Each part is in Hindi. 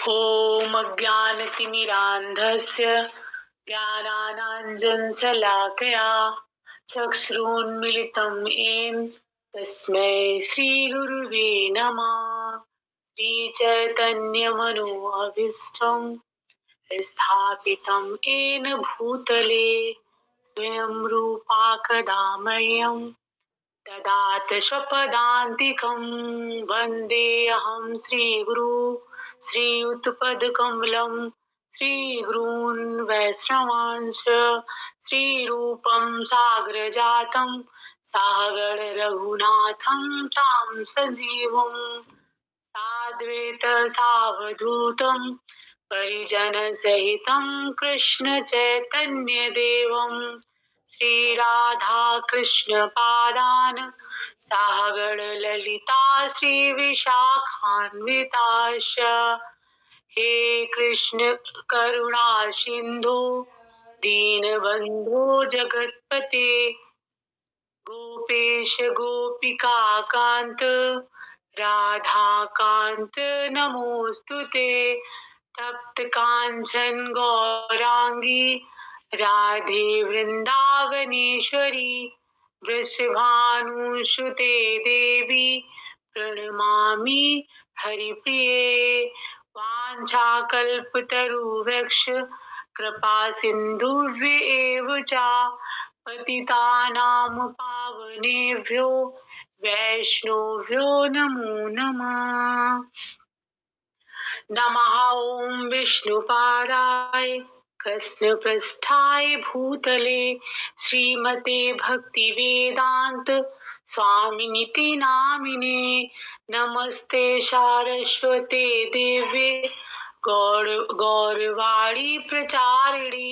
ॐ अज्ञानतिमिरान्धस्य ज्ञानाञ्जनशलाकया चक्षुरुन्मीलितं येन तस्मै श्रीगुरुवे नमः। श्रीचैतन्यमनोभीष्टं स्थापितं येन भूतले स्वयं रूपा कदा मह्यं ददाति स्वपदान्तिकं। वन्देऽहं श्रीगुरु श्रीयुतपदकमलं श्रीगुरून् वैष्णवांश्च श्रीरूपं साग्रजातं सागर रघुनाथं तं सजीवं साद्वैत सावधूतं परिजनसहितं कृष्ण चैतन्य देवं श्रीराधा कृष्ण पादान् सागर ललिता श्री विशाखान्विताश्च। हे कृष्ण करुणा सिंधु दीनबंधु जगतपते गोपेश गोपिका कांत राधा कांत नमोस्तुते। तप्त कांचन गौरांगी राधे वृंदावनेश्वरी वृषभानुसुते देवी प्रणमामि हरिप्रिये। वाञ्छाकल्पतरुभ्यश्च कृपा सिन्धुभ्येव च पतितानां पावनेभ्यो वैष्णवेभ्यो नमो नमः। नमः ॐ विष्णुपादाय कृष्णपृष्ठाय भूतले श्रीमते भक्तिवेदांत स्वामिनिति नामिने। नमस्ते सारस्वते देवे गौरवाणी प्रचारिणी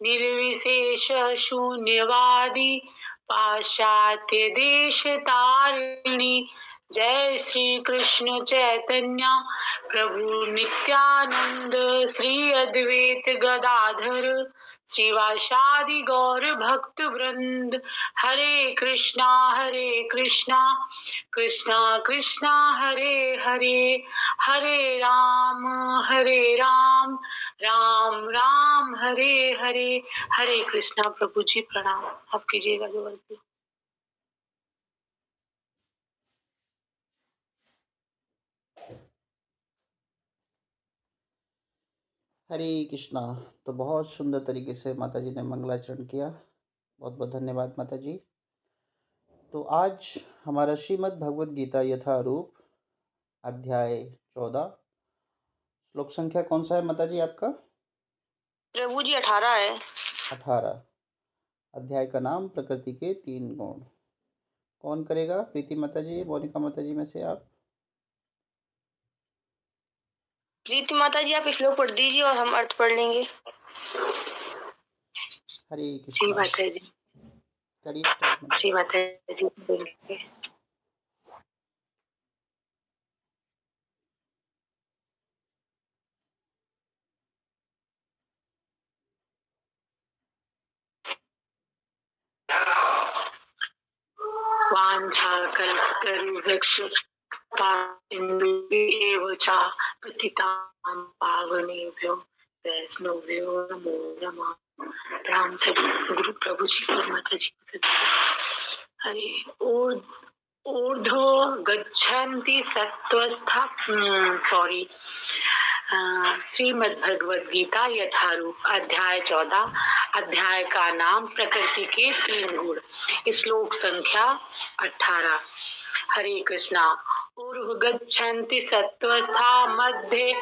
निर्विशेष शून्यवादी पाश्चात्य देश तारिणी। जय श्री कृष्ण चैतन्य प्रभु नित्यानंद श्री अद्वैत गदाधर श्रीवासादि गौर भक्त वृंद। हरे कृष्णा कृष्णा कृष्णा हरे हरे, हरे राम राम राम हरे हरे। हरे कृष्णा। प्रभु जी प्रणाम। आप कीजिएगा जो गलती। हरे कृष्णा। तो बहुत सुंदर तरीके से माता जी ने मंगलाचरण किया। बहुत बहुत धन्यवाद माता जी। तो आज हमारा श्रीमद् भगवद गीता यथारूप अध्याय 14 श्लोक संख्या कौन सा है माता जी आपका? प्रभु जी 18 है। 18। अध्याय का नाम प्रकृति के 3 गुण। कौन करेगा? प्रीति माता जी, मोनिका माता जी में से आप? प्रीति माता जी आप श्लोक पढ़ दीजिए और हम अर्थ पढ़ लेंगे। हरे जी कृष्णा। माता जी। करिए स्टार्ट माता जी जी। माता जी बोलिए। वाञ्छाकल्पतरुभ्यश्च कृपासिन्धुभ्येव च पतितानां पावनेभ्यो वैष्णवेभ्यो नमो नमः। राम गुरु प्रभु जी माता जी। हरे ऊर्ध्व गच्छन्ति सत्वस्था सॉरी श्रीमद् भगवद गीता यथारूप अध्याय 14। अध्याय का नाम प्रकृति के 3 गुण। श्लोक संख्या 18। हरे कृष्णा। ऊर्ध्व गच्छन्ति सत्वस्था मध्ये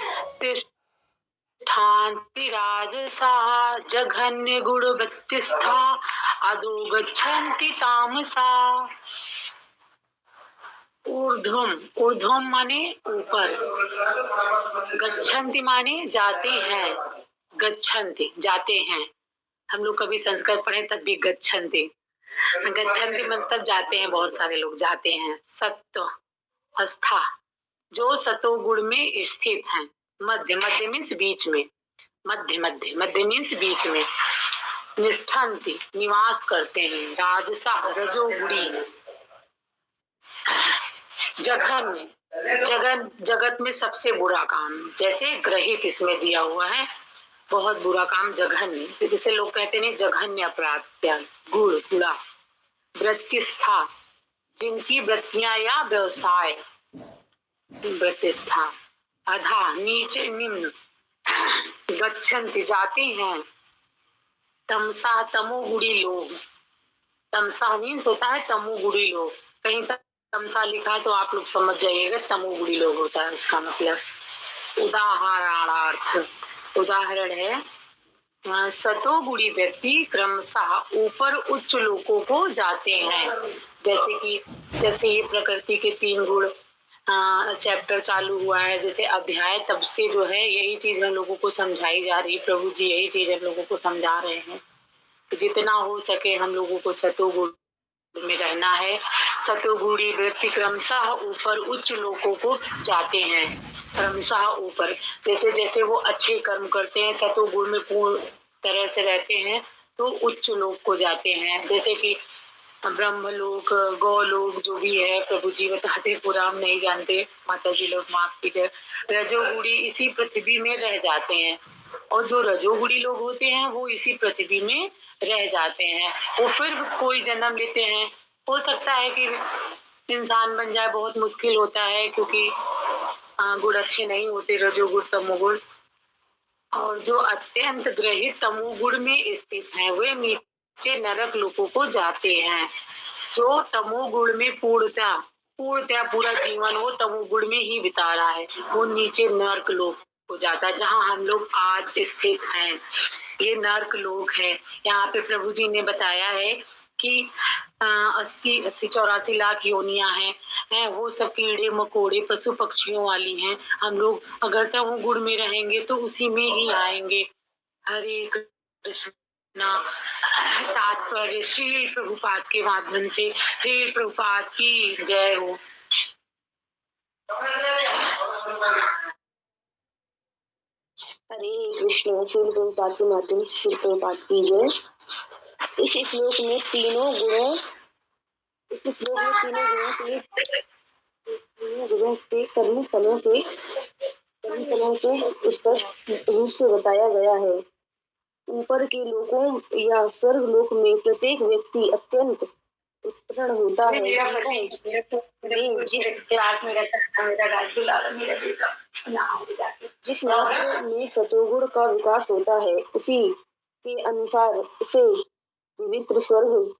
तिष्ठन्ति राजसा जघन्य गुणवृत्तिस्था अधो गच्छन्ति तामसा। ऊर्ध्वम माने ऊपर, गच्छन्ति माने जाते हैं, गच्छन्ति जाते हैं। हम लोग कभी संस्कृत पढ़े तब भी गच्छन्ति मतलब जाते हैं, बहुत सारे लोग जाते हैं। सत्व अस्था जो सतो गुण में स्थित हैं। मध्य मीन्स बीच में, मध्य मीन्स बीच में। निष्ठन्ति निवास करते हैं। राजसा रजोगुणी। जघन्य जगत जगत में सबसे बुरा काम, जैसे ग्रहित इसमें दिया हुआ है, बहुत बुरा काम जघन्य, जैसे लोग कहते नहीं जघन्य अपराध, त्याग, गुड़ा, वृत्तिस्था, जिनकी वृत्तियां या व्यवसाय, वृत्तिस्था, अधा नीचे, निम्न, गच्छन्ति जाते हैं, तमसा तमोगुड़ी लोग, तमसा मीन्स होता है तमोगुड़ी लोग, कहीं तक तमसा लिखा है तो आप लोग समझ जाइएगा तमोगुड़ी लोग होता है उसका मतलब। उदाहरणार्थ, उदाहरण है, सतोगुणी व्यक्ति क्रमशः ऊपर उच्च लोकों को जाते हैं, जैसे कि जब से ये प्रकृति के 3 गुण चैप्टर चालू हुआ है, जैसे अध्याय, तब से जो है यही चीज हम लोगों को समझाई जा रही है, प्रभु जी यही चीज हम लोगों को समझा रहे हैं, जितना हो सके हम लोगों को सतोगुण में रहना है। सतोगुणी व्यक्ति क्रमशः ऊपर उच्च लोकों को जाते हैं, क्रमशः ऊपर, जैसे जैसे वो अच्छे कर्म करते हैं, सतोगुण में पूर्ण तरह से रहते हैं, तो उच्च लोक को जाते हैं, जैसे कि ब्रह्मलोक, गौलोक, जो भी है प्रभु जी बताते, पूरा हम नहीं जानते, माता जी लोग माफ कीजिए। रजोगुणी इसी पृथ्वी में रह जाते हैं, और जो रजोगुणी लोग होते हैं वो इसी पृथ्वी में रह जाते हैं, वो फिर कोई जन्म लेते हैं, हो सकता है कि इंसान बन जाए, बहुत मुश्किल होता है, क्योंकि गुण अच्छे नहीं होते, रजोगुण तमोगुण, और जो अत्यंत ग्रहित तमोगुण में स्थित हैं वे नीचे नरक लोकों को जाते हैं। जो तमोगुण में पूर्णतया पूरा जीवन वो तमोगुण में ही बिता रहा है, वो नीचे नरक लोक को जाता है, जहाँ हम लोग आज स्थित हैं, ये नरक लोक है। यहाँ पे प्रभु जी ने बताया है कि 80-84 लाख योनियां हैं, वो सब कीड़े मकोड़े पशु पक्षियों वाली हैं, हम लोग अगर तमोगुण में रहेंगे तो उसी में ही आएंगे। हरे कृष्णा। तात्पर्य श्री प्रभुपाद के माध्यम से, श्री प्रभुपाद की जय हो। हरे कृष्ण। श्री प्रभुपाद के माध्यम से श्री प्रभुपाद की जय। इस श्लोक में तीनों गुणों के कर्म फलों को स्पष्ट रूप से बताया गया है। ऊपर के लोकों या स्वर्ग लोक में प्रत्येक व्यक्ति अत्यंत उत्पन्न होता है, जिस मात्र में सतोगुण का विकास होता है, उसी के अनुसार उसे पवित्र स्वर्ग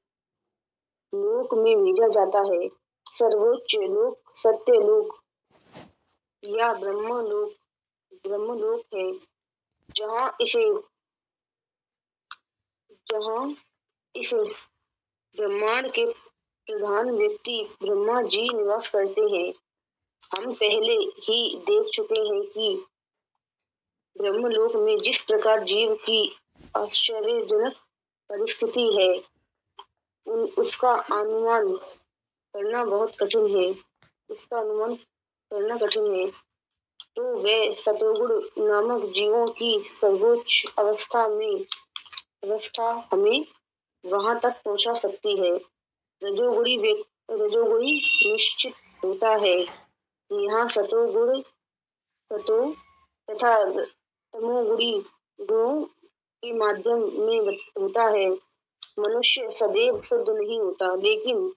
लोक में भेजा जाता है। सर्वोच्च लोक सत्य लोक या ब्रह्मलोक है, जहाँ इस ब्रह्मांड के प्रधान व्यक्ति ब्रह्मा जी निवास करते हैं। हम पहले ही देख चुके हैं कि ब्रह्मलोक में जिस प्रकार जीव की आश्चर्यजनक परिस्थिति है, उसका अनुमान करना कठिन है। तो वह सतोगुण नामक जीवों की सर्वोच्च अवस्था हमें वहां तक पहुंचा सकती है। रजोगुणी निश्चित होता है, यहाँ सतो तथा तमोगुणी गुणों के माध्यम में होता है। मनुष्य सदैव शुद्ध नहीं होता, लेकिन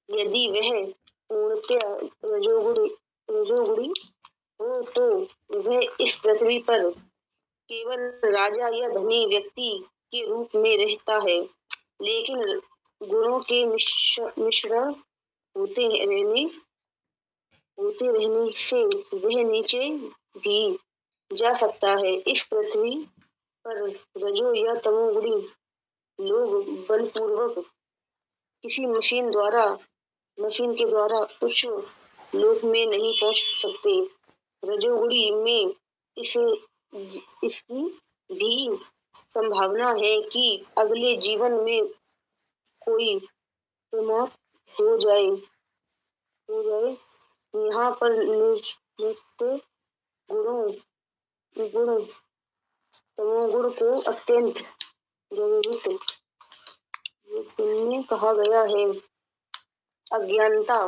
यदि वह पूर्णतया रजोगुणी हो तो वह इस पृथ्वी पर केवल राजा या धनी व्यक्ति के रूप में रहता है। लेकिन गुणों के मिश्रण होते रहने से वह नीचे भी जा सकता है। इस पृथ्वी पर रजो या तमोगुणी लोग बलपूर्वक किसी मशीन के द्वारा उच्च लोक में नहीं पहुंच सकते। रजोगुणी में इसकी भी संभावना है कि अगले जीवन में कोई प्रमाद हो जाए। यहाँ पर नित्य गुण तमोगुण को अत्यंत गंभीर में कहा गया है। अज्ञानता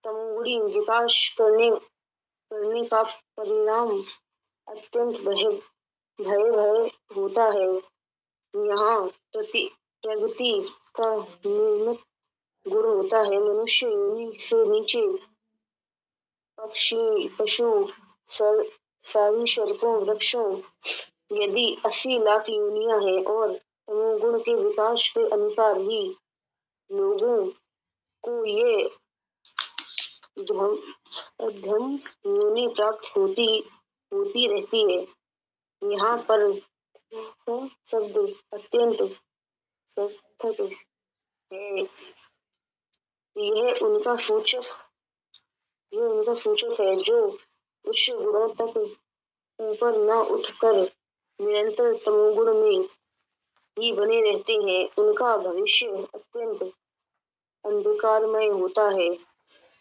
तमोगुणी विकास करने करने का परिणाम अत्यंत भय होता है। यहाँ प्रगति का निर्मित गुण होता है। मनुष्य योनि से नीचे पक्षी, पशु, सरीसृपों, वृक्षों यदि 80 लाख योनियां हैं और तमोगुण के विकास के अनुसार ही लोगों को ये अधम योनि प्राप्त होती रहती है। यहाँ पर शब्द अत्यंत सार्थक है। यह उनका सूचक है जो उच्च गुणों तक ऊपर न उठकर निरंतर तमोगुण में ही बने रहते हैं। उनका भविष्य अत्यंत अंधकारमय होता है।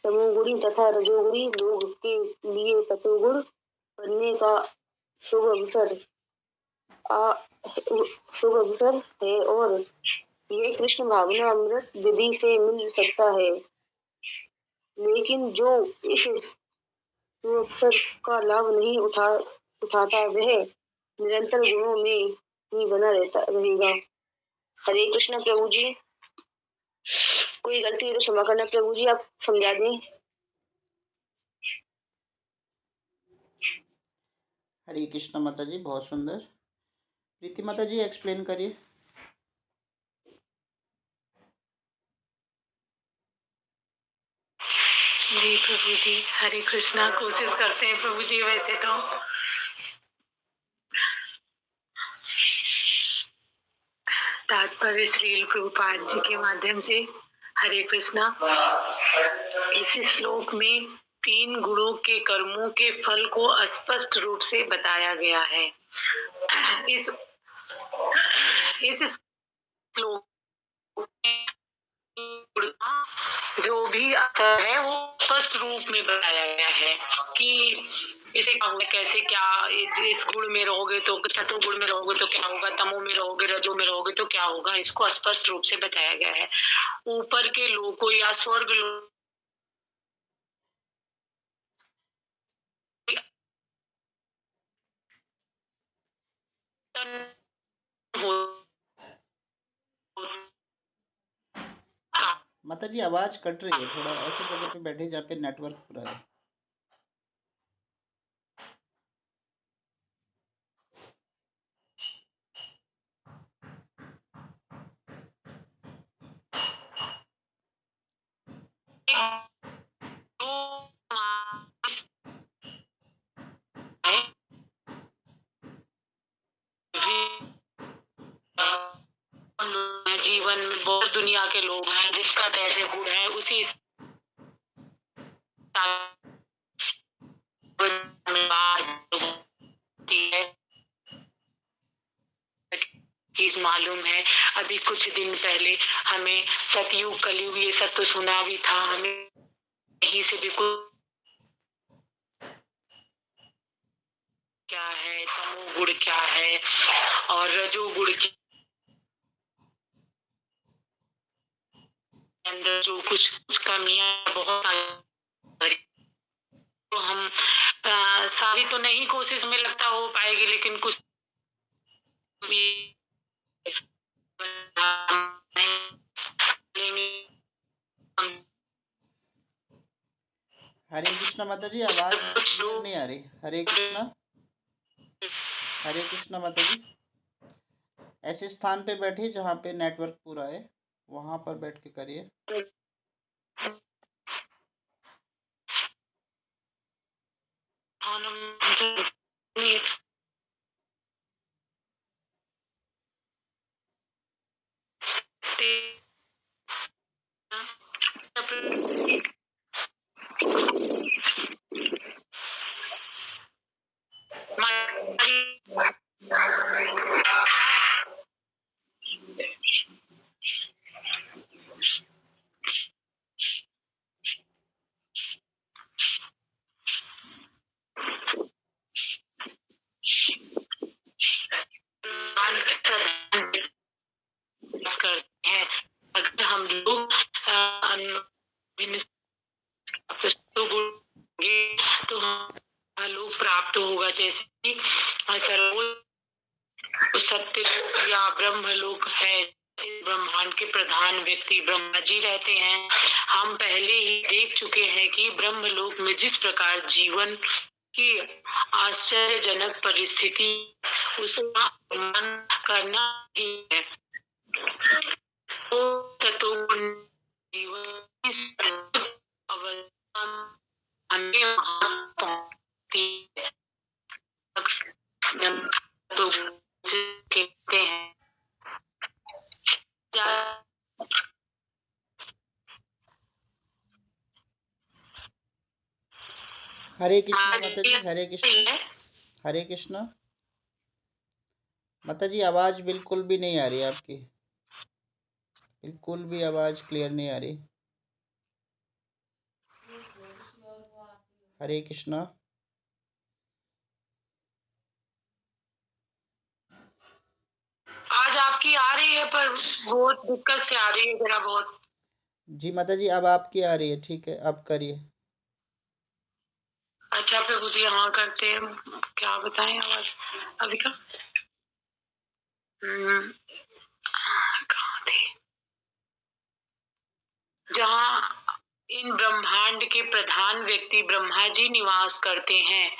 तमोगुणी तथा रजोगुणी लोग के लिए सतोगुण बनने का शुभ अवसर है और यह कृष्ण भावना अमृत विधि से मिल सकता है। लेकिन जो इस अवसर का लाभ नहीं उठाता वह निरंतर गुणों में ही बना रहेगा। हरे कृष्ण प्रभु जी, कोई गलती है तो क्षमा करना प्रभु जी, आप समझा दें। हरे कृष्ण माता जी, बहुत सुंदर। प्रीति माता जी एक्सप्लेन करिए। जी प्रभु जी, हरे कृष्णा। कोशिश करते हैं प्रभु जी। वैसे तो तात्पर्य श्रील प्रभुपाद जी के माध्यम से हरे कृष्णा, इस श्लोक में 3 गुणों के कर्मों के फल को स्पष्ट रूप से बताया गया है। इस श्लोक में जो भी असर है वो स्पष्ट रूप में बताया गया है कि इसे कैसे, क्या इस गुण में रहोगे तो, सतो गुण में रहोगे तो क्या होगा, तमो में रहोगे, रजो में रहोगे तो क्या होगा, इसको स्पष्ट रूप से बताया गया है। ऊपर के लोगों या स्वर्ग लोग माता जी आवाज कट रही है, थोड़ा ऐसी जगह पे बैठे जहाँ पे नेटवर्क पूरा है। जीवन में बहुत दुनिया के लोग हैं, जिसका जैसे गुण है उसी चीज मालूम है। अभी कुछ दिन पहले हमें सतयुग कलयुग ये सब तो सुना भी था, हमें यहीं से भी कुछ क्या है, तमो गुण क्या है और रजो गुण के अंदर जो कुछ कमियां बहुत तो हम सारी तो नहीं कोशिश में लगता हो पाएगी, लेकिन कुछ हरे कृष्णा माता जी, आवाज क्लियर नहीं आ रही। हरे कृष्णा, हरे कृष्णा माता जी, ऐसे स्थान पे बैठिए जहाँ पे नेटवर्क पूरा है, वहां पर बैठ के करिए। करते हैं। अगर हम लोग तो प्राप्त होगा। जैसे कि सर्वोच्च सत्य लोक या ब्रह्म लोक है, ब्रह्मांड के प्रधान व्यक्ति ब्रह्मा जी रहते हैं। हम पहले ही देख चुके हैं कि ब्रह्म लोक में जिस प्रकार जीवन की आश्चर्यजनक परिस्थिति, उसका अनुमान करना ही है। तो तत्वगुण जीवन की अवस्था हमें वहां पहुंचती है। तो कहते हैं हरे कृष्णा माता जी, हरे कृष्णा, हरे कृष्णा। माता जी आवाज बिल्कुल भी नहीं आ रही आपकी, बिल्कुल भी आवाज क्लियर नहीं आ रही। हरे कृष्णा। आज आपकी आ रही है पर बहुत दिक्कत से आ रही है जरा बहुत। जी माता जी अब आपकी आ रही है, ठीक है अब करिए। अच्छा प्रभु जी, हाँ करते हैं, क्या बताएं आवाज अभी का। कहाँ थे? जहाँ इन ब्रह्मांड के प्रधान व्यक्ति ब्रह्मा जी निवास करते हैं।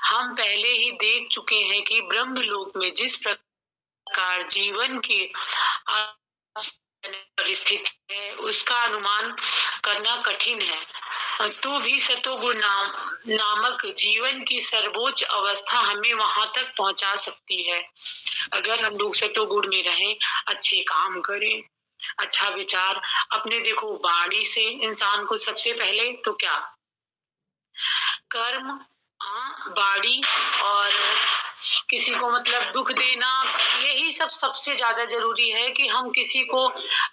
हम पहले ही देख चुके हैं कि ब्रह्मलोक में जिस प्रकार जीवन की परिस्थिति है, उसका अनुमान करना कठिन है। तो भी सतोगुण नामक जीवन की सर्वोच्च अवस्था हमें वहां तक पहुंचा सकती है। अगर हम लोग सतोगुण में रहें, अच्छे काम करें, अच्छा विचार अपने, देखो वाणी से इंसान को सबसे पहले तो क्या कर्म, वाणी और किसी को मतलब दुख देना, यही सब सबसे ज्यादा जरूरी है कि हम किसी को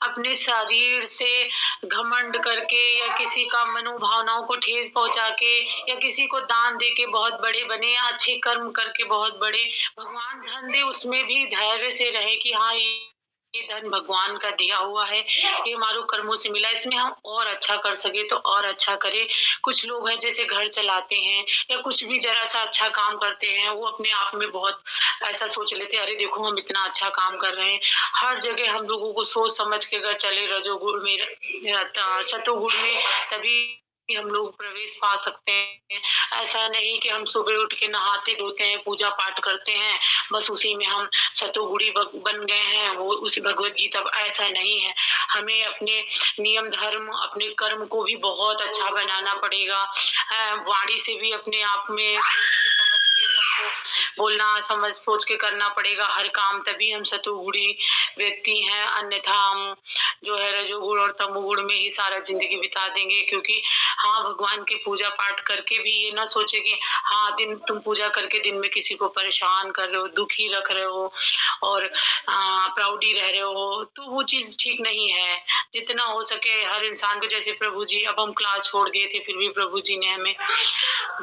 अपने शरीर से घमंड करके या किसी का मनोभावनाओं को ठेस पहुंचा के या किसी को दान दे के बहुत बड़े बने या अच्छे कर्म करके बहुत बड़े, भगवान धन दे उसमें भी धैर्य से रहे कि हाँ ये धन भगवान का दिया हुआ है, ये हमारे कर्मों से मिला, इसमें हम और अच्छा कर सके तो और अच्छा करे। कुछ लोग हैं जैसे घर चलाते हैं या कुछ भी जरा सा अच्छा काम करते हैं, वो अपने आप में बहुत ऐसा सोच लेते हैं, अरे देखो हम इतना अच्छा काम कर रहे हैं। हर जगह हम लोगों को सोच समझ के अगर चले रजोगुण में, सतोगुण में, तभी हम लोग प्रवेश पा सकते हैं। ऐसा नहीं कि हम सुबह उठ के नहाते धोते हैं, पूजा पाठ करते हैं, बस उसी में हम सतोगुणी बन गए हैं, वो उस भगवत गीता। ऐसा नहीं है, हमें अपने नियम धर्म अपने कर्म को भी बहुत अच्छा बनाना पड़ेगा। वाणी से भी अपने आप में समझ के सबको बोलना, समझ सोच के करना पड़ेगा हर काम, तभी हम सतोगुणी व्यक्ति हैं। अन्यथा हम जो है रजोगुण और तमोगुण में ही सारा जिंदगी बिता देंगे। क्योंकि हाँ, भगवान की पूजा पाठ करके भी ये ना सोचे कि हाँ दिन तुम पूजा करके दिन में किसी को परेशान कर रहे हो, दुखी रख रहे हो और प्राउडी रह रहे हो, तो वो चीज ठीक नहीं है। जितना हो सके हर इंसान को, जैसे प्रभु जी, अब हम क्लास छोड़ दिए थे फिर भी प्रभु जी ने हमें,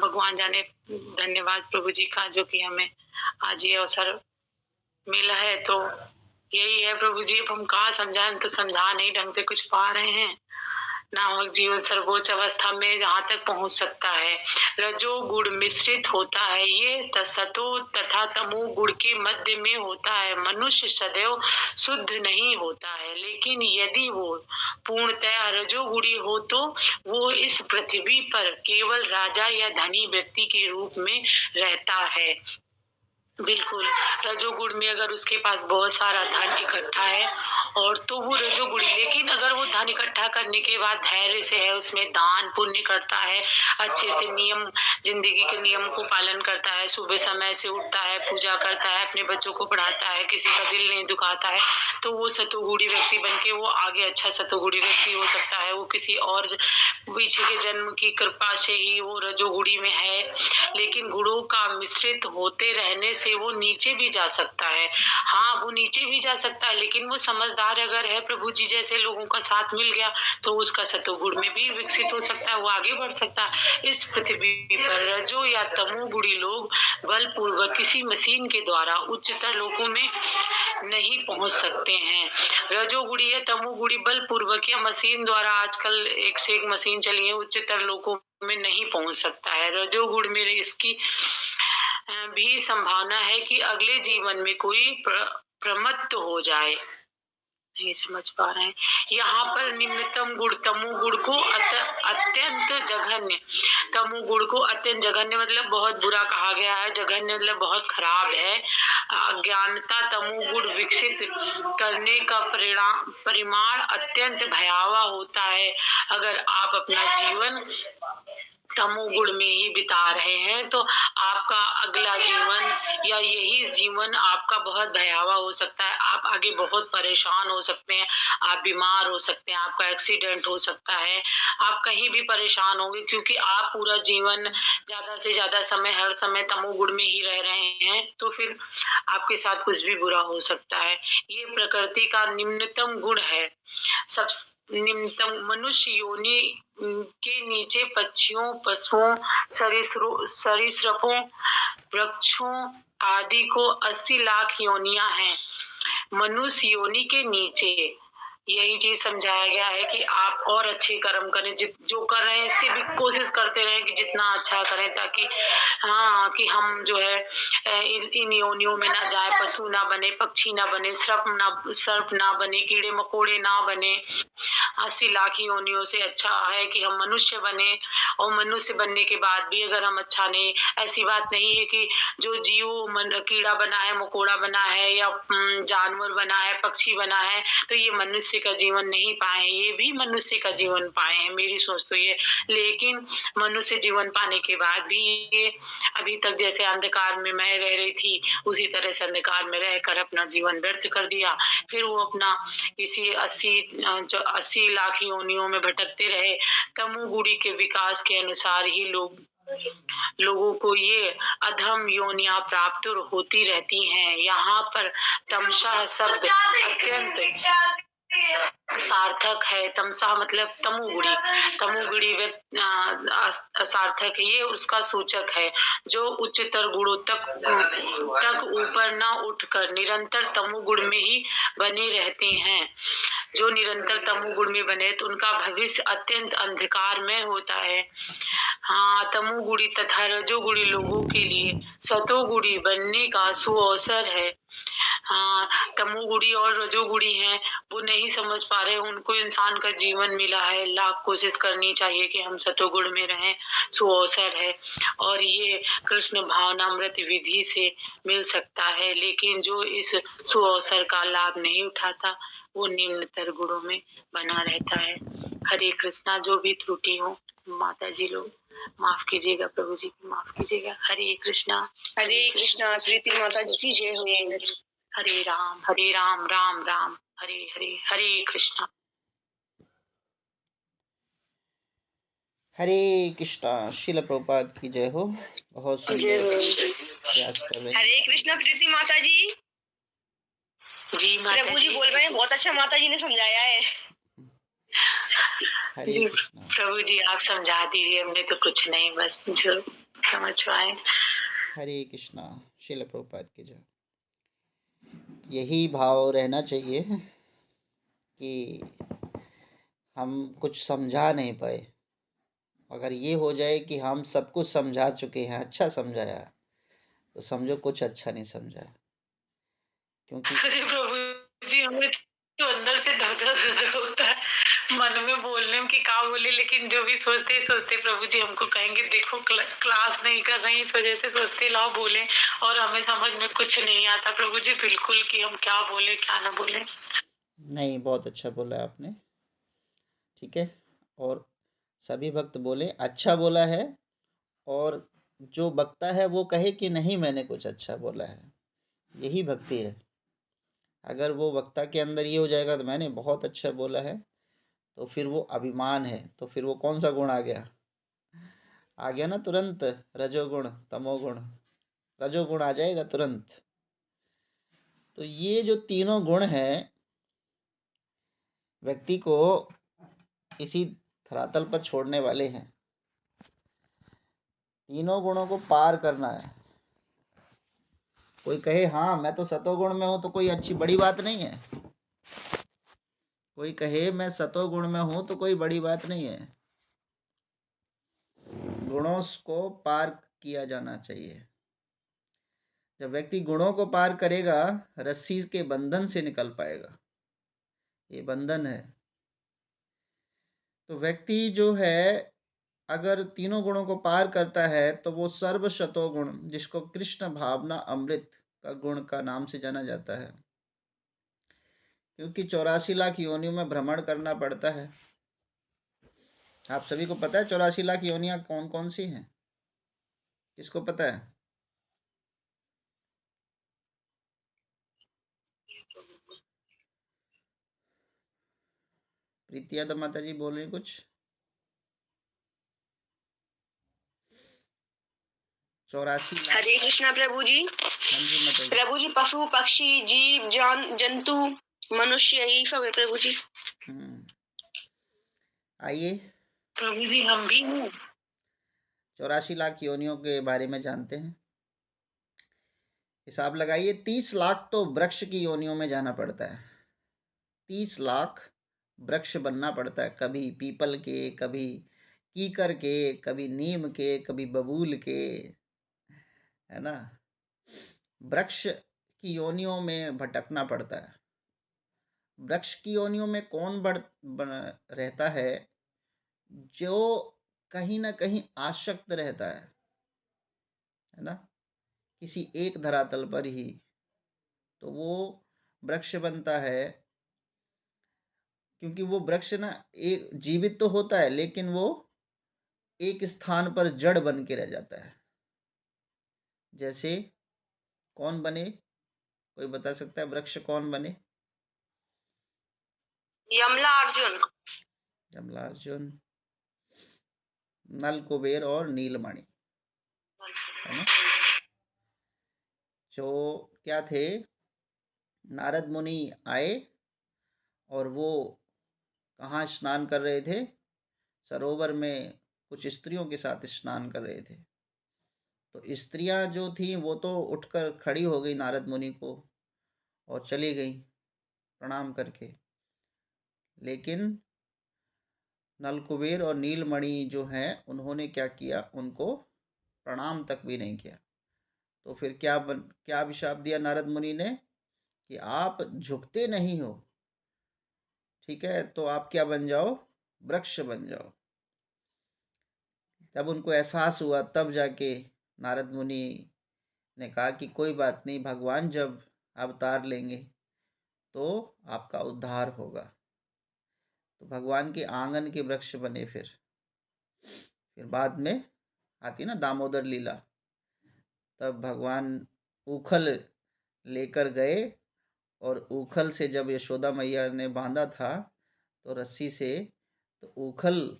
भगवान जाने, धन्यवाद प्रभु जी का जो कि हमें आज ये अवसर मिला है। तो यही है प्रभु जी, अब हम कहाँ समझाएं, हम तो समझा नहीं ढंग से कुछ पा रहे हैं। नामक जीवन सर्वोच्च अवस्था में जहाँ तक पहुंच सकता है, रजोगुण मिश्रित होता है, ये सतो तथा तमो गुण के मध्य में होता है। मनुष्य सदैव शुद्ध नहीं होता है, लेकिन यदि वो पूर्णतः रजोगुणी हो तो वो इस पृथ्वी पर केवल राजा या धनी व्यक्ति के रूप में रहता है। बिल्कुल, रजोगुण में अगर उसके पास बहुत सारा धन इकट्ठा है और तो वो रजोगुणी, लेकिन अगर वो धन इकट्ठा करने के बाद धैर्य से है, उसमें दान पुण्य करता है, अच्छे से नियम, जिंदगी के नियम को पालन करता है, सुबह समय से उठता है, पूजा करता है, अपने बच्चों को पढ़ाता है, किसी का दिल नहीं दुखाता है, तो वो सतोगुणी व्यक्ति बनके वो आगे अच्छा सतोगुणी व्यक्ति हो सकता है। वो किसी और पीछे के जन्म की कृपा से ही वो रजोगुणी में है, लेकिन गुणों का मिश्रित होते रहने से वो नीचे भी जा सकता है। हाँ, वो नीचे भी जा सकता है, लेकिन वो समझदार अगर है, प्रभु जी जैसे लोगों का साथ मिल गया, तो उसका सतोगुण में भी विकसित हो सकता है, वो आगे बढ़ सकता है। इस पृथ्वी पर रजो या तमोगुणी लोग बलपूर्वक किसी मशीन के द्वारा उच्चतर लोकों में नहीं पहुंच सकते हैं। रजोगुणी या तमोगुणी बलपूर्वक या मशीन द्वारा, आजकल एक से एक मशीन चली है, उच्चतर लोकों में नहीं पहुंच सकता है। रजोगुण में इसकी भी संभावना है कि अगले जीवन में कोई प्रमत्त हो जाए। नहीं समझ पा रहे हैं। यहाँ पर निम्नतम गुण तमोगुण को अत्यंत जघन्य, तमोगुण को अत्यंत जघन्य मतलब बहुत बुरा कहा गया है, जघन्य मतलब बहुत खराब है। अज्ञानता तमोगुण विकसित करने का परिमाण अत्यंत भयावह होता है। अगर आप अपना जीवन तमोगुण में ही बिता रहे हैं तो आपका अगला जीवन या यही जीवन आपका बहुत भयावह हो सकता है। आप आगे बहुत परेशान हो सकते हैं, आप बीमार हो सकते हैं, आपका एक्सीडेंट हो सकता है, आप कहीं भी परेशान होंगे क्योंकि आप पूरा जीवन ज्यादा से ज्यादा समय हर समय तमोगुण में ही रह रहे हैं, तो फिर आपके साथ कुछ भी बुरा हो सकता है। ये प्रकृति का निम्नतम गुण है। सब निम्नतम मनुष्य योनि के नीचे पक्षियों, पशुओं, सरीसृपों, वृक्षों आदि को 80 लाख योनियां हैं। मनुष्य योनि के नीचे यही चीज समझाया गया है कि आप और अच्छे कर्म करें, जो कर रहे हैं इससे भी कोशिश करते रहें कि जितना अच्छा करें, ताकि कि हम जो है इन योनियों में ना जाए, पशु ना बने, पक्षी ना बने, सर्प ना बने, कीड़े मकोड़े ना बने। 80 लाख योनियों से अच्छा है कि हम मनुष्य बने, और मनुष्य बनने के बाद भी अगर हम अच्छा नहीं, ऐसी बात नहीं है कि जो जीव कीड़ा बना है, मकोड़ा बना है या जानवर बना है, पक्षी बना है, तो ये मनुष्य का जीवन नहीं पाए, ये भी मनुष्य का जीवन पाए हैं। मेरी सोच तो ये, लेकिन मनुष्य जीवन पाने के बाद भी ये अभी तक जैसे अंधकार में मैं रह रही थी, उसी तरह से अंधकार में रहकर अपना जीवन व्यर्थ कर दिया। फिर वो अपना किसी 80 लाख योनियों में भटकते रहे। तमोगुणी के विकास के अनुसार ही लोगों को ये अधम योनियां प्राप्त होती रहती हैं। यहाँ पर तमसा शब्द अत्यंत सार्थक है। तमसा मतलब तमोगुणी, तमोगुणी सार्थक है, ये उसका सूचक है जो उच्चतर गुणों तक ऊपर न उठकर निरंतर तमोगुण में ही बने रहते हैं। जो निरंतर तमोगुण में बने तो उनका भविष्य अत्यंत अंधकार में होता है। हाँ, तमोगुणी तथा रजोगुणी लोगों के लिए सतोगुणी बनने का सुअवसर है। हाँ, तमोगुणी और रजोगुणी हैं, वो नहीं समझ पा रहे, उनको इंसान का जीवन मिला है, लाख कोशिश करनी चाहिए कि हम सतोगुण में रहें, सुअवसर है, और ये कृष्ण भावनामृत विधि से मिल सकता है। लेकिन जो इस सुअवसर का लाभ नहीं उठाता वो निम्नतर गुणों में बना रहता है। हरे कृष्णा। जो भी त्रुटि हो माता जी लोग माफ कीजिएगा, प्रभु जी माफ कीजिएगा। हरे कृष्णा। हरे कृष्णा। प्रीति माता जी जय हो। हरे राम राम राम हरे हरे, हरे कृष्णा। हरे कृष्णा। शिल प्रभुपाद की जय हो। बहुत सुंदर प्रयास कर रहे हैं। हरे कृष्णा। प्रीति माता जी। जी प्रभु जी बोल रहे हैं, बहुत अच्छा माता जी ने समझाया है। हरे कृष्णा। प्रभु जी आप समझा दीजिए, हमने तो कुछ नहीं, बस जो समझ पाए। हरे कृष्णा। शिल प्रभुपाद की जय। यही भाव रहना चाहिए कि हम कुछ समझा नहीं पाए, अगर ये हो जाए कि हम सब कुछ समझा चुके हैं, अच्छा समझाया, तो समझो कुछ अच्छा नहीं समझा। क्योंकि प्रभु जी हमें तो अंदर से दर्द होता है मन में बोलने में कि क्या बोले, लेकिन जो भी सोचते प्रभु जी हमको कहेंगे देखो क्लास नहीं कर रही, इस वजह से सोचते लाओ बोले, और हमें समझ में कुछ नहीं आता प्रभु जी बिल्कुल कि हम क्या बोले क्या ना बोले। नहीं, बहुत अच्छा बोला आपने, ठीक है। और सभी भक्त बोले अच्छा बोला है, और जो बकता है वो कहे कि नहीं मैंने कुछ अच्छा बोला है, यही भक्ति है। अगर वो वक्ता के अंदर ये हो जाएगा तो मैंने बहुत अच्छा बोला है, तो फिर वो अभिमान है, तो फिर वो कौन सा गुण आ गया ना तुरंत, रजोगुण तमोगुण, रजोगुण आ जाएगा तुरंत। तो ये जो तीनों गुण हैं व्यक्ति को इसी धरातल पर छोड़ने वाले हैं। तीनों गुणों को पार करना है। कोई कहे हाँ मैं तो सतोगुण में हूं तो कोई अच्छी बड़ी बात नहीं है, कोई कहे मैं सतोगुण में हूं तो कोई बड़ी बात नहीं है। गुणों को पार किया जाना चाहिए। जब व्यक्ति गुणों को पार करेगा, रस्सी के बंधन से निकल पाएगा। ये बंधन है। तो व्यक्ति जो है अगर तीनों गुणों को पार करता है तो वो सर्व शतो गुण, जिसको कृष्ण भावना अमृत का गुण का नाम से जाना जाता है, क्योंकि 84 लाख योनियों में भ्रमण करना पड़ता है। आप सभी को पता है 84 लाख योनियां कौन कौन सी हैं? किसको पता है? प्रीतिया तो माता जी बोल रही कुछ। 84 लाख। हरे कृष्णा प्रभु जी। हाँ जी माता जी। प्रभु जी, पशु पक्षी जीव जंतु मनुष्य यही सब है प्रभु जी। आइए प्रभु जी हम भी हूँ। 84 लाख योनियों के बारे में जानते हैं। हिसाब लगाइए, 30 लाख तो वृक्ष की योनियों में जाना पड़ता है। 30 लाख वृक्ष बनना पड़ता है, कभी पीपल के, कभी कीकर के, कभी नीम के, कभी बबूल के, है ना। वृक्ष की योनियों में भटकना पड़ता है। वृक्ष की योनियों में कौन रहता है? जो कहीं ना कहीं आसक्त रहता है ना, किसी एक धरातल पर ही, तो वो वृक्ष बनता है। क्योंकि वो वृक्ष ना एक जीवित तो होता है, लेकिन वो एक स्थान पर जड़ बन के रह जाता है। जैसे कौन बने, कोई बता सकता है वृक्ष कौन बने? यमला अर्जुन। यमला अर्जुन, नल कुबेर और नीलमणि, है ना। जो क्या थे, नारद मुनि आए और वो कहाँ स्नान कर रहे थे? सरोवर में कुछ स्त्रियों के साथ स्नान कर रहे थे। तो स्त्रियां जो थी वो तो उठकर खड़ी हो गई नारद मुनि को और चली गई प्रणाम करके, लेकिन नलकुबेर और नीलमणि जो हैं उन्होंने क्या किया, उनको प्रणाम तक भी नहीं किया। तो फिर क्या अभिशाप दिया नारद मुनि ने कि आप झुकते नहीं हो, ठीक है, तो आप क्या बन जाओ? वृक्ष बन जाओ। जब उनको एहसास हुआ तब जाके नारद मुनि ने कहा कि कोई बात नहीं, भगवान जब अवतार लेंगे तो आपका उद्धार होगा। तो भगवान के आंगन के वृक्ष बने। फिर बाद में आती ना दामोदर लीला, तब भगवान ऊखल लेकर गए और ऊखल से जब यशोदा मैया ने बांधा था तो रस्सी से, तो ऊखल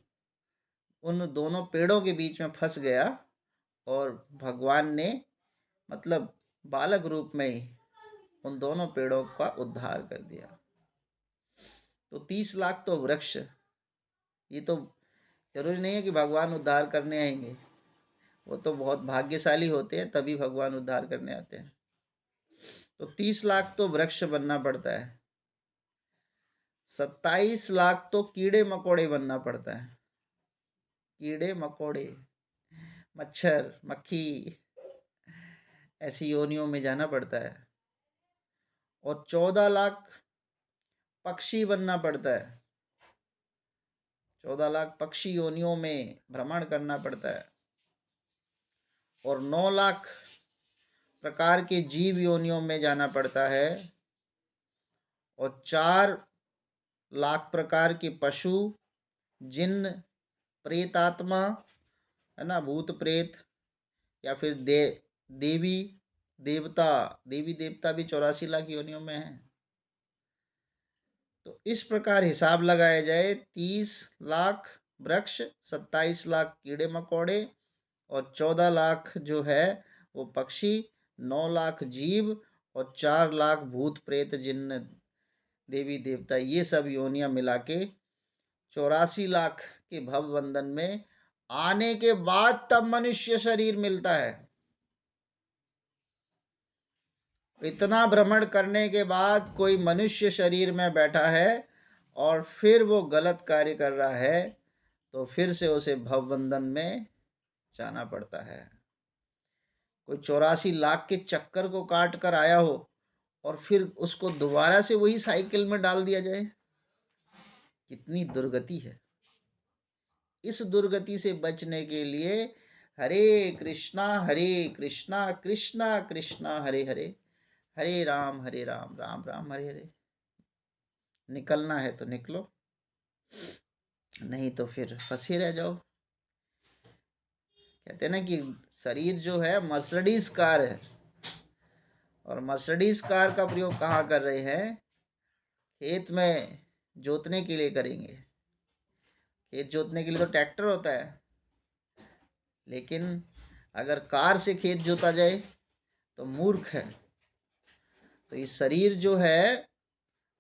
उन दोनों पेड़ों के बीच में फंस गया और भगवान ने मतलब बालक रूप में ही उन दोनों पेड़ों का उद्धार कर दिया। तो 30 लाख तो वृक्ष, ये तो जरूरी नहीं है कि भगवान उद्धार करने आएंगे, वो तो बहुत भाग्यशाली होते हैं तभी भगवान उद्धार करने आते हैं। तो 30 लाख तो वृक्ष बनना पड़ता है। 27 लाख तो कीड़े मकोड़े बनना पड़ता है। कीड़े मकोड़े, मच्छर मक्खी, ऐसी योनियों में जाना पड़ता है। और 14 लाख पक्षी बनना पड़ता है। 14 लाख पक्षी योनियों में भ्रमण करना पड़ता है। और 9 लाख प्रकार के जीव योनियों में जाना पड़ता है। और 4 लाख प्रकार के पशु, जिन्न, प्रेतात्मा, है ना, भूत प्रेत, या फिर देवी देवता, देवी देवता भी 84 लाख योनियों में है। तो इस प्रकार हिसाब लगाया जाए, 30 लाख वृक्ष, 27 लाख कीड़े मकोड़े और 14 लाख जो है वो पक्षी, 9 लाख जीव और 4 लाख भूत प्रेत जिन्न देवी देवता, ये सब योनियां मिला के 84 लाख के भव बंधन में आने के बाद तब मनुष्य शरीर मिलता है। इतना भ्रमण करने के बाद कोई मनुष्य शरीर में बैठा है और फिर वो गलत कार्य कर रहा है तो फिर से उसे भवबंधन में जाना पड़ता है। कोई 84 लाख के चक्कर को काट कर आया हो और फिर उसको दोबारा से वही साइकिल में डाल दिया जाए, कितनी दुर्गति है। इस दुर्गति से बचने के लिए हरे कृष्णा कृष्णा कृष्णा हरे हरे, हरे राम राम राम हरे हरे। निकलना है तो निकलो, नहीं तो फिर फंसे रह जाओ। कहते हैं ना कि शरीर जो है मर्सिडीज कार है, और मर्सिडीज कार का प्रयोग कहाँ कर रहे हैं? खेत में जोतने के लिए करेंगे। खेत जोतने के लिए तो ट्रैक्टर होता है, लेकिन अगर कार से खेत जोता जाए तो मूर्ख है। तो ये शरीर जो है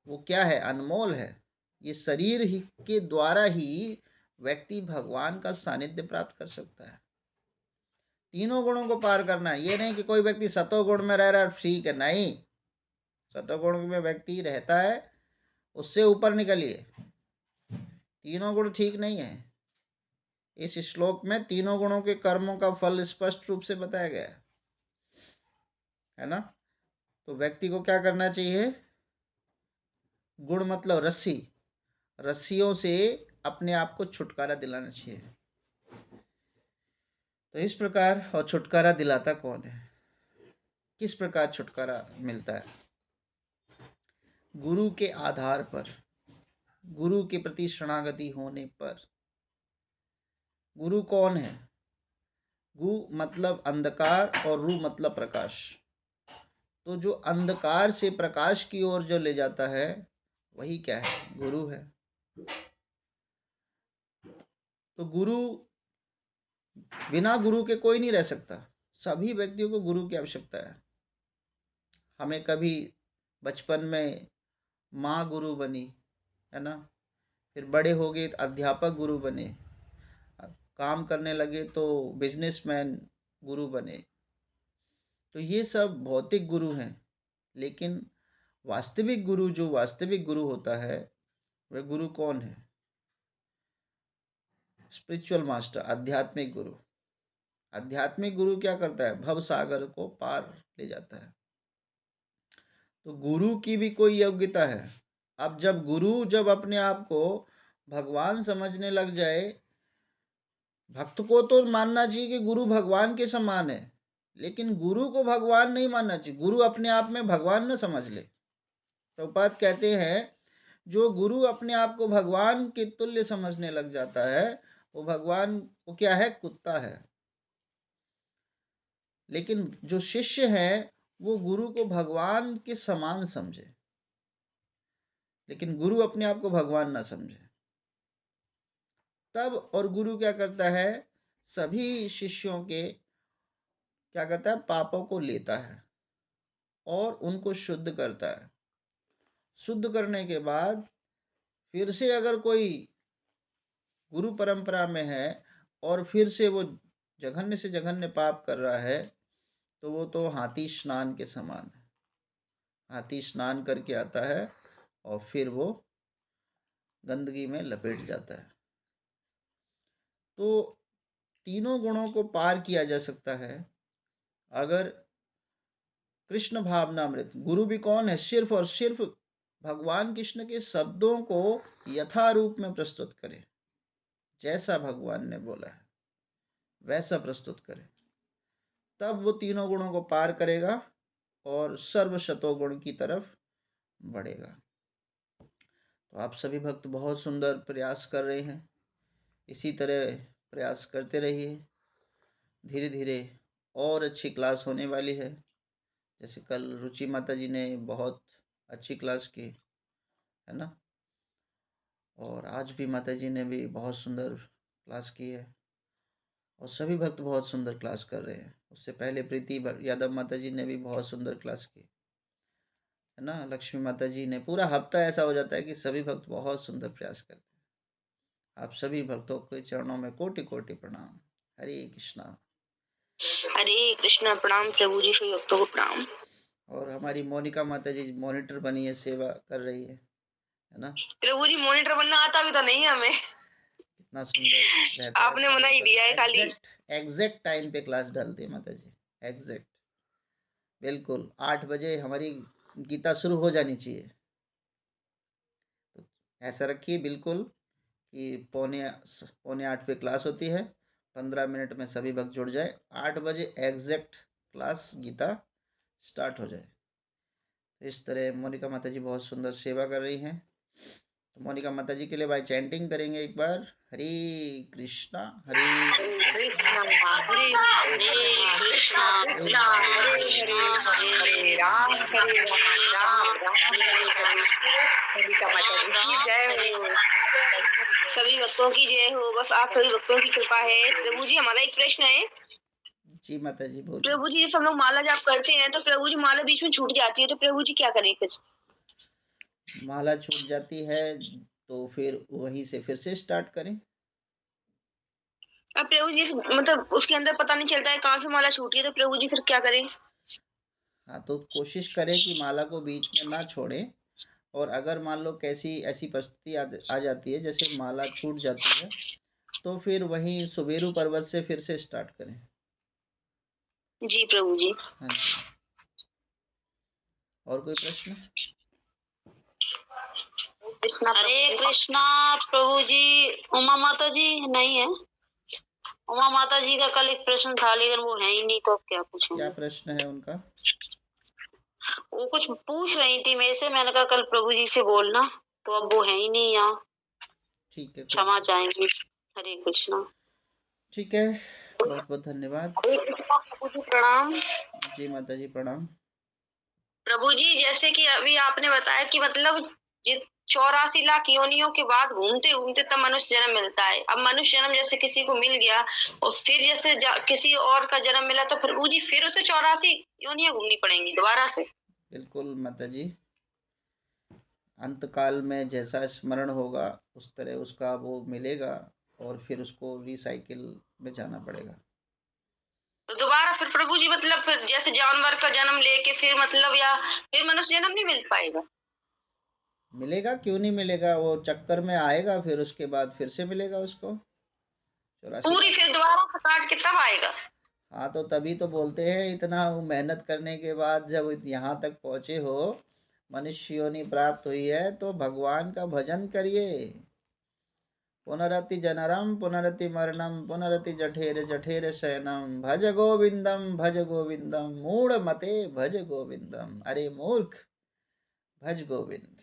वो क्या है? अनमोल है। ये शरीर ही के द्वारा ही व्यक्ति भगवान का सानिध्य प्राप्त कर सकता है। तीनों गुणों को पार करना है। ये नहीं कि कोई व्यक्ति सतोगुण में रह रहा है ठीक है, नहीं, सतोगुण में व्यक्ति रहता है, उससे ऊपर निकलिए। तीनों गुण ठीक नहीं है। इस श्लोक में तीनों गुणों के कर्मों का फल स्पष्ट रूप से बताया गया है ना। तो व्यक्ति को क्या करना चाहिए? गुण मतलब रस्सी, रस्सियों से अपने आप को छुटकारा दिलाना चाहिए। तो इस प्रकार, और छुटकारा दिलाता कौन है? किस प्रकार छुटकारा मिलता है? गुरु के आधार पर, गुरु के प्रति शरणागति होने पर। गुरु कौन है? गु मतलब अंधकार और रू मतलब प्रकाश। तो जो अंधकार से प्रकाश की ओर जो ले जाता है वही क्या है? गुरु है। तो गुरु, बिना गुरु के कोई नहीं रह सकता। सभी व्यक्तियों को गुरु की आवश्यकता है। हमें कभी बचपन में माँ गुरु बनी, है ना, फिर बड़े हो गए तो अध्यापक गुरु बने, काम करने लगे तो बिजनेसमैन गुरु बने। तो ये सब भौतिक गुरु हैं, लेकिन वास्तविक गुरु, जो वास्तविक गुरु होता है, वह गुरु कौन है? स्पिरिचुअल मास्टर, आध्यात्मिक गुरु। आध्यात्मिक गुरु क्या करता है? भव सागर को पार ले जाता है। तो गुरु की भी कोई योग्यता है। अब जब गुरु जब अपने आप को भगवान समझने लग जाए, भक्त को तो मानना चाहिए कि गुरु भगवान के समान है, लेकिन गुरु को भगवान नहीं मानना चाहिए। गुरु अपने आप में भगवान न समझ ले। प्रभुपाद कहते हैं, जो गुरु अपने आप को भगवान के तुल्य समझने लग जाता है, वो भगवान वो क्या है? कुत्ता है। लेकिन जो शिष्य है वो गुरु को भगवान के समान समझे, लेकिन गुरु अपने आप को भगवान ना समझे। तब और गुरु क्या करता है? सभी शिष्यों के क्या करता है? पापों को लेता है और उनको शुद्ध करता है। शुद्ध करने के बाद फिर से अगर कोई गुरु परंपरा में है और फिर से वो जघन्य से जघन्य पाप कर रहा है, तो वो तो हाथी स्नान के समान है। हाथी स्नान करके आता है और फिर वो गंदगी में लपेट जाता है। तो तीनों गुणों को पार किया जा सकता है अगर कृष्ण भावनामृत, गुरु भी कौन है? सिर्फ और सिर्फ भगवान कृष्ण के शब्दों को यथारूप में प्रस्तुत करे, जैसा भगवान ने बोला है वैसा प्रस्तुत करे। तब वो तीनों गुणों को पार करेगा और सर्वशतोगुण की तरफ बढ़ेगा। तो आप सभी भक्त बहुत सुंदर प्रयास कर रहे हैं। इसी तरह प्रयास करते रहिए। धीरे धीरे और अच्छी क्लास होने वाली है। जैसे कल रुचि माता जी ने बहुत अच्छी क्लास की, है ना, और आज भी माता जी ने भी बहुत सुंदर क्लास की है, और सभी भक्त बहुत सुंदर क्लास कर रहे हैं। उससे पहले प्रीति यादव माता जी ने भी बहुत सुंदर क्लास की, है ना। लक्ष्मी माता जी ने, पूरा हफ्ता ऐसा हो जाता है कि सभी भक्त बहुत सुंदर प्रयास करते हैं। आप सभी भक्तों के चरणों में कोटि कोटि प्रणाम। हरे कृष्णा। हरे कृष्णा। प्रणाम प्रभु जी, सभी भक्तों को प्रणाम। और हमारी मोनिका माता जी मॉनिटर बनी है, सेवा कर रही है ना। प्रभु जी मॉनिटर बनना आता भी तो नहीं हमें। कितना सुंदर रहता है। आपने मना ही दिया है खाली। एग्जैक्ट टाइम पे क्लास डालती है माता जी, एग्जैक्ट, बिल्कुल 8 बजे हमारी गीता शुरू हो जानी चाहिए। तो ऐसा रखिए बिल्कुल कि पौने पौने 8 पे क्लास होती है, 15 मिनट में सभी भक्त जुड़ जाए, 8 बजे एग्जैक्ट क्लास गीता स्टार्ट हो जाए। इस तरह मोनिका माता जी बहुत सुंदर सेवा कर रही हैं। तो मोनिका माता जी के लिए भाई चैंटिंग करेंगे एक बार, हरे कृष्णा हरे कृष्णा हरे कृष्णा कृष्णा हरे कृष्णा हरे राम राम हरे हरे। मोनिका माता जी की जय हो। सभी भक्तों की जय हो। बस आप सभी भक्तों की कृपा है। प्रभु जी हमारा एक प्रश्न है। जी माता जी बोलिए। प्रभु जी जैसे हम लोग माला जाप करते हैं तो प्रभु जी माला बीच में छूट जाती है तो प्रभु जी क्या करें फिर? माला छूट जाती है तो फिर वहीं से फिर से स्टार्ट करें। अब प्रभु जी मतलब उसके अंदर पता नहीं चलता है कहाँ से माला छूटी है तो प्रभु जी फिर क्या करें? हाँ, तो कोशिश करें कि माला को बीच में ना छोड़ें। और अगर मान लो कैसी ऐसी परिस्थिति आ जाती है जैसे माला छूट जाती है, तो फिर वहीं सुबेरु पर्वत से फिर से स्टार्ट करें। जी प्रभु जी। हाँ जी, और कोई प्रश्न? हरे कृष्णा प्रभु जी। उमा माता जी नहीं है। उमा माता जी का कल एक प्रश्न था लेकिन वो है ही नहीं, तो अब क्या क्या पूछेंगे? प्रश्न है उनका? वो कुछ पूछ रही थी मेरे से, मैंने कहा कल प्रभु जी से बोलना, तो अब वो है ही नहीं यहाँ। ठीक है, क्षमा चाहेंगे। हरे कृष्णा। ठीक है, बहुत बहुत धन्यवाद। हरे कृष्णा प्रभु जी प्रणाम। जी माता जी प्रणाम। प्रभु जी जैसे कि अभी आपने बताया कि मतलब 84 लाख योनियों के बाद घूमते घूमते तब मनुष्य जन्म मिलता है। अब मनुष्य जन्म जैसे किसी को मिल गया और फिर जैसे किसी और का जन्म मिला तो प्रभु जी फिर उसे 84 योनियां घूमनी पड़ेंगी दोबारा से? बिल्कुल माता जी, अंत काल में जैसा स्मरण होगा उस तरह उसका वो मिलेगा और फिर उसको रिसाइकिल में जाना पड़ेगा। तो दोबारा फिर प्रभु जी मतलब फिर जैसे जानवर का जन्म लेके फिर मतलब या फिर मनुष्य जन्म नहीं मिल पाएगा? मिलेगा, क्यों नहीं मिलेगा, वो चक्कर में आएगा फिर उसके बाद फिर से मिलेगा उसको 84 पूरी लाख। फिर दोबारा से काट के तब आएगा? हाँ, तो तभी तो बोलते हैं इतना मेहनत करने के बाद जब यहाँ तक पहुँचे हो, मनुष्य योनि प्राप्त हुई है, तो भगवान का भजन करिए। पुनरति जनरम पुनरति मरणम पुनरति जठेर जठेर शयनम भज गोविंदम मूढ़ मते भज गोविंदम। अरे मूर्ख, भज गोविंद,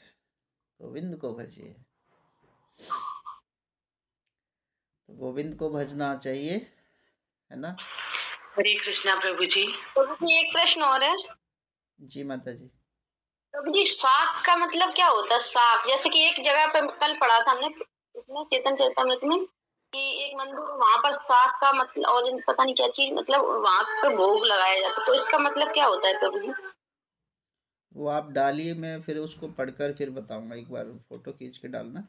गोविंद को भजिए। तो गोविंद को भजना चाहिए, है ना? हरे कृष्णा प्रभु जी। प्रभु जी एक प्रश्न और है। जी माता जी। प्रभु जी साख का मतलब क्या होता है? साख जैसे कि एक जगह पे कल पढ़ा था हमने इसमें चेतन चरितमृत में कि एक मंदिर है वहां पर साख का मतलब और पता नहीं क्या चीज मतलब वहां पे भोग लगाया जाता है, तो इसका मतलब क्या होता है प्रभु जी? वो आप डालिए, मैं फिर उसको पढ़कर फिर बताऊंगा, एक बार फोटो खींच के डालना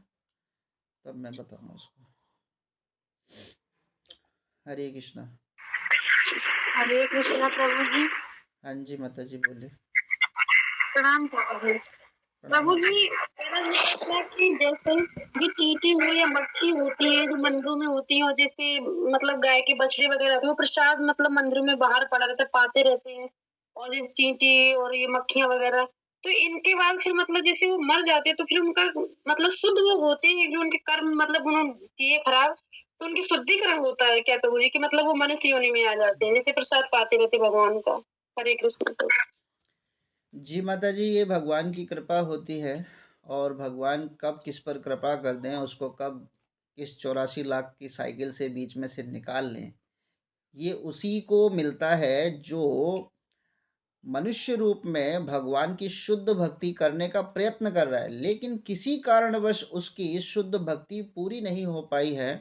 तब मैं बताऊंगा उसको। हरे कृष्णा। हरे कृष्णा प्रभु जी। हाँ जी माता जी बोलिए। प्रणाम प्रभु जी। प्रणाम प्रभु माता जी जी। मेरा ये प्रश्न है कि जैसे ये चींटी हुई या मक्खी होती है जो मंदिरों में होती है और जैसे मतलब गाय के बछड़े वगैरह होते हैं वो प्रसाद मतलब मंदिरों में बाहर पड़ा रहता है पाते रहते हैं और जैसे चींटी और ये मक्खियां वगैरह तो इनके बाद फिर मतलब जैसे वो मर जाते हैं तो फिर उनका मतलब शुद्ध वो होते हैं जो उनके कर्म मतलब उन्होंने किए खराब तो उनकी शुद्धिकरण होता है क्या प्रभु जी कि मतलब वो मनुष्य योनि में आ जाते हैं जैसे प्रसाद पाते रहते भगवान का? हरे कृष्ण। जी माता जी, ये भगवान की कृपा होती है और भगवान कब किस पर कृपा कर दें, उसको कब किस 84 लाख की साइकिल से बीच में से निकाल लें, ये उसी को मिलता है जो मनुष्य रूप में भगवान की शुद्ध भक्ति करने का प्रयत्न कर रहा है, लेकिन किसी कारणवश उसकी शुद्ध भक्ति पूरी नहीं हो पाई है,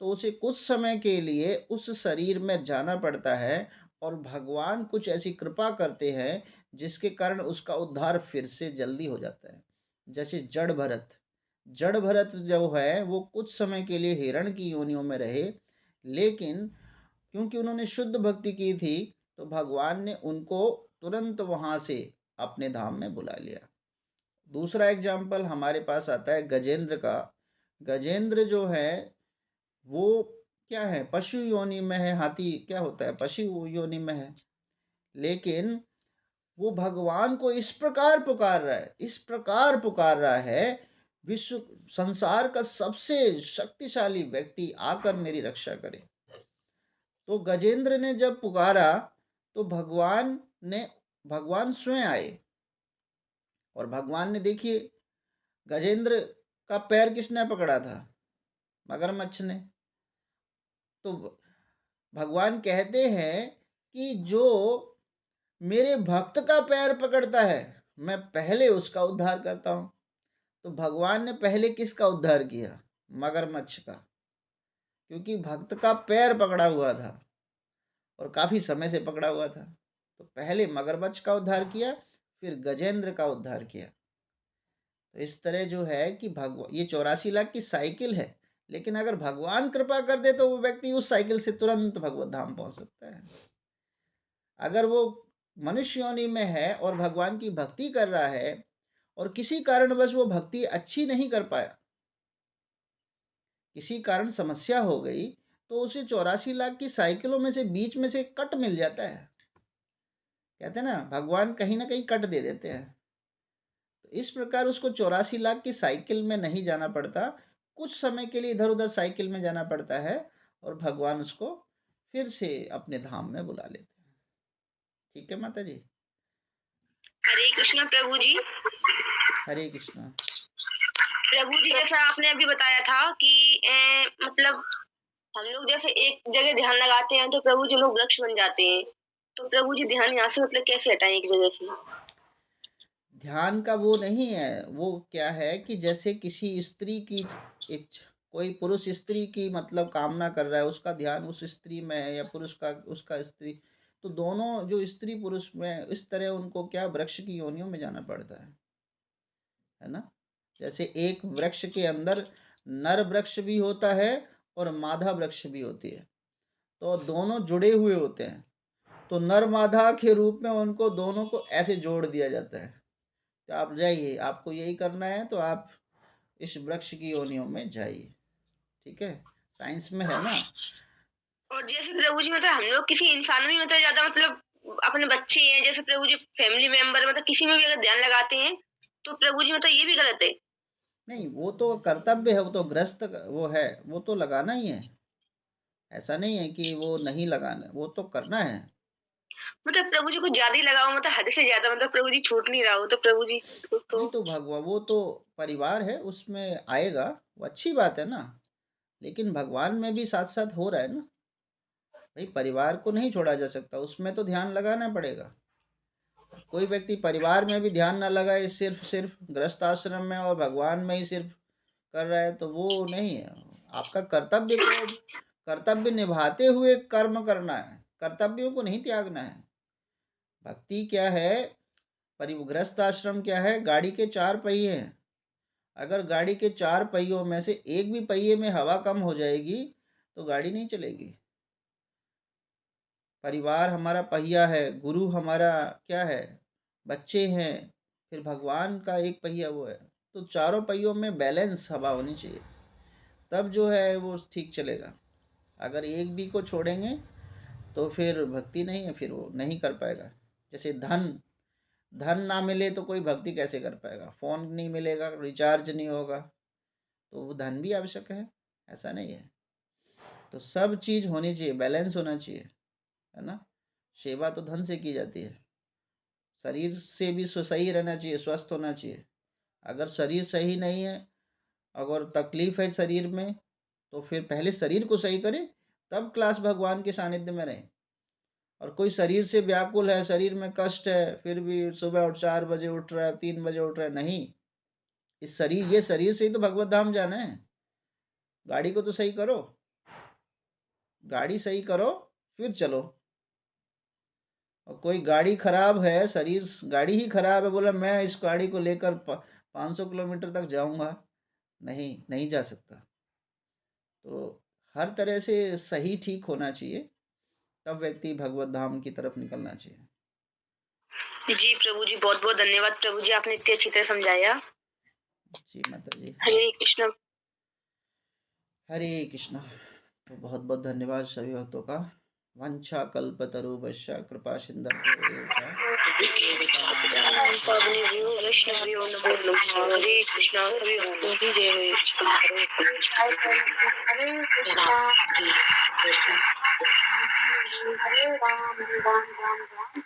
तो उसे कुछ समय के लिए उस शरीर में जाना पड़ता है और भगवान कुछ ऐसी कृपा करते हैं जिसके कारण उसका उद्धार फिर से जल्दी हो जाता है। जैसे जड़ भरत जो है वो कुछ समय के लिए हिरण की योनियों में रहे, लेकिन क्योंकि उन्होंने शुद्ध भक्ति की थी तो भगवान ने उनको तुरंत वहां से अपने धाम में बुला लिया। दूसरा एग्जाम्पल हमारे पास आता है गजेंद्र का। गजेंद्र जो है वो क्या है, पशु योनि में है। हाथी क्या होता है, पशु योनि में है। लेकिन वो भगवान को इस प्रकार पुकार रहा है, इस प्रकार पुकार रहा है, विश्व संसार का सबसे शक्तिशाली व्यक्ति आकर मेरी रक्षा करे। तो गजेंद्र ने जब पुकारा तो भगवान स्वयं आए, और भगवान ने, देखिए, गजेंद्र का पैर किसने पकड़ा था? मगरमच्छ ने। तो भगवान कहते हैं कि जो मेरे भक्त का पैर पकड़ता है मैं पहले उसका उद्धार करता हूं। तो भगवान ने पहले किसका उद्धार किया? मगरमच्छ का, क्योंकि भक्त का पैर पकड़ा हुआ था और काफी समय से पकड़ा हुआ था। तो पहले मगरमच्छ का उद्धार किया, फिर गजेंद्र का उद्धार किया। तो इस तरह जो है कि भगवान, ये 84 लाख की साइकिल है, लेकिन अगर भगवान कृपा कर दे तो वो व्यक्ति उस साइकिल से तुरंत भगवत धाम पहुंच सकता है। अगर वो मनुष्य योनि में है और भगवान की भक्ति कर रहा है और किसी कारणवश वो भक्ति अच्छी नहीं कर पाया, किसी कारण समस्या हो गई, तो उसे 84 लाख की साइकिलों में से बीच में से कट मिल जाता है। कहते हैं ना, भगवान कहीं ना कहीं कट दे देते हैं। तो इस प्रकार उसको 84 लाख की साइकिल में नहीं जाना पड़ता, कुछ समय के लिए इधर उधर साइकिल में जाना पड़ता है और भगवान उसको फिर से अपने धाम में बुला लेते हैं। ठीक है माता जी? हरे कृष्णा प्रभु जी। हरे कृष्णा। प्रभु जी, जैसा आपने अभी बताया था कि मतलब हम लोग जैसे एक जगह ध्यान लगाते हैं तो प्रभु जी लोग वृक्ष बन जाते हैं। तो प्रभु जी ध्यान यहाँ से मतलब कैसे हटाएं एक जगह से? ध्यान का वो नहीं है, वो क्या है कि जैसे किसी स्त्री की कोई पुरुष स्त्री की मतलब कामना कर रहा है, उसका ध्यान उस स्त्री में है, या पुरुष का उसका स्त्री, तो दोनों जो स्त्री पुरुष में, इस तरह उनको क्या वृक्ष की योनियों में जाना पड़ता है ना। जैसे एक वृक्ष के अंदर नर वृक्ष भी होता है और मादा वृक्ष भी होती है, तो दोनों जुड़े हुए होते हैं, तो नर मादा के रूप में उनको दोनों को ऐसे जोड़ दिया जाता है। तो आप जाइए, आपको यही करना है तो आप इस वृक्ष की योनियों में जाइए। ठीक है, साइंस में है ना। और जैसे प्रभु जी मतलब हम लोग किसी इंसान में मतलब ज्यादा मतलब अपने बच्चे हैं, जैसे प्रभु जी फैमिली मेंबर, मतलब किसी में भी अगर ध्यान लगाते हैं तो प्रभु जी मतलब ये भी गलत है? नहीं, वो तो कर्तव्य है, वो तो ग्रस्त वो है, वो तो लगाना ही है। ऐसा नहीं है कि वो नहीं लगाना, वो तो करना है। मतलब प्रभु जी को ज्यादा ही लगाओ, मतलब हद से ज्यादा, मतलब प्रभु जी छूट नहीं रहा हो तो प्रभु जी तो नहीं तो भगवान, वो तो परिवार है, उसमें आएगा, वो अच्छी बात है ना। लेकिन भगवान में भी साथ साथ हो रहा है ना भाई, परिवार को नहीं छोड़ा जा सकता, उसमें तो ध्यान लगाना पड़ेगा। कोई व्यक्ति परिवार में भी ध्यान ना लगाए, सिर्फ सिर्फ गृहस्थ आश्रम में और भगवान में ही सिर्फ कर रहा है, तो वो नहीं है। आपका कर्तव्य को कर्तव्य निभाते हुए कर्म करना है, कर्तव्यों को नहीं त्यागना है। भक्ति क्या है, परिगृहस्थ आश्रम क्या है, गाड़ी के 4 पहिए हैं। अगर गाड़ी के 4 पहियों में से एक भी पहिए में हवा कम हो जाएगी तो गाड़ी नहीं चलेगी। परिवार हमारा पहिया है, गुरु हमारा क्या है, बच्चे हैं, फिर भगवान का एक पहिया वो है। तो चारों पहियों में बैलेंस हवा होनी चाहिए, तब जो है वो ठीक चलेगा। अगर एक भी को छोड़ेंगे तो फिर भक्ति नहीं है, फिर वो नहीं कर पाएगा। जैसे धन धन ना मिले तो कोई भक्ति कैसे कर पाएगा? फोन नहीं मिलेगा, रिचार्ज नहीं होगा, तो वो धन भी आवश्यक है, ऐसा नहीं है। तो सब चीज होनी चाहिए, बैलेंस होना चाहिए, है ना। सेवा तो धन से की जाती है, शरीर से भी सही रहना चाहिए, स्वस्थ होना चाहिए। अगर शरीर सही नहीं है, अगर तकलीफ है शरीर में, तो फिर पहले शरीर को सही करें, तब क्लास भगवान के सानिध्य में रहें। और कोई शरीर से व्याकुल है, शरीर में कष्ट है, फिर भी सुबह 4 बजे उठ रहा है, 3 बजे उठ रहा है, नहीं, ये शरीर से ही तो भगवत धाम जाना है। गाड़ी को तो सही करो, गाड़ी सही करो फिर चलो। और कोई गाड़ी खराब है, शरीर गाड़ी ही खराब है, बोला मैं इस गाड़ी को लेकर 500 किलोमीटर तक जाऊंगा, नहीं, नहीं जा सकता। तो हर तरह से सही ठीक होना चाहिए, तब व्यक्ति भगवत धाम की तरफ निकलना चाहिए। जी प्रभु जी, बहुत बहुत धन्यवाद प्रभु जी, आपने इतनी अच्छी तरह समझाया। जी माता जी। हरे कृष्णा। हरे कृष्णा। तो बहुत बहुत धन्यवाद सभी भक्तों का। वंशा कल्पतरुभ्यश्च कृपा सिन्धुभ्यो एव च पवनीभ्यो वैष्णवेभ्यो नमो नमः। हरे कृष्णा। सभी भक्तों की जय हो। हरे कृष्णा कृष्ण हरे राम राम राम राम।